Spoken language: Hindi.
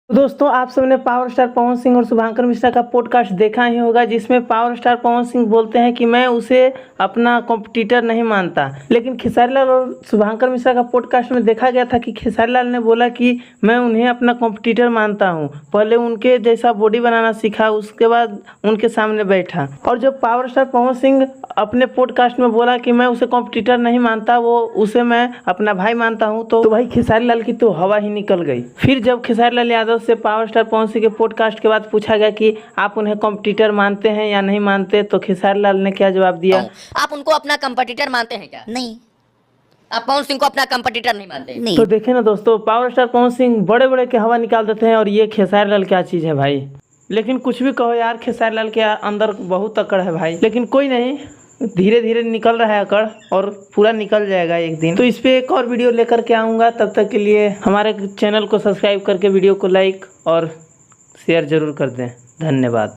तो दोस्तों आप सबने पावर स्टार पवन सिंह और शुभांकर मिश्रा का पॉडकास्ट देखा ही होगा, जिसमें पावर स्टार पवन सिंह बोलते हैं कि मैं उसे अपना कॉम्पिटिटर नहीं मानता। लेकिन खेसारी लाल और शुभांकर मिश्रा का पॉडकास्ट में देखा गया था कि खेसारी लाल ने बोला कि मैं उन्हें अपना कॉम्पिटिटर मानता हूं, पहले उनके जैसा बॉडी बनाना सीखा, उसके बाद उनके सामने बैठा। और जब पावर स्टार पवन सिंह अपने पॉडकास्ट में बोला कि मैं उसे कॉम्पिटिटर नहीं मानता, वो उसे मैं अपना भाई मानता हूं, तो भाई खेसारी लाल की तो हवा ही निकल गई। फिर जब खेसारी लाल यादव से पावर स्टार पवन सिंह के पॉडकास्ट के बाद पूछा गया कि आप उन्हें कॉम्पिटिटर मानते हैं या नहीं मानते, तो खेसारी लाल ने क्या जवाब दिया? आप उनको अपना कंपटीटर मानते हैं क्या? नहीं। आप पवन सिंह को अपना कंपटीटर नहीं मानते? नहीं। तो देखे ना दोस्तों, पावर स्टार पवन सिंह बड़े बड़े के हवा निकाल देते हैं, और ये खेसारी लाल क्या चीज़ है भाई। लेकिन कुछ भी कहो यार, खेसारी लाल के अंदर बहुत अकड़ है भाई। लेकिन कोई नहीं, धीरे धीरे निकल रहा है अकड़, और पूरा निकल जाएगा एक दिन। तो इस पे एक और वीडियो लेकर के आऊँगा। तब तक के लिए हमारे चैनल को सब्सक्राइब करके वीडियो को लाइक और शेयर जरूर कर दें। धन्यवाद।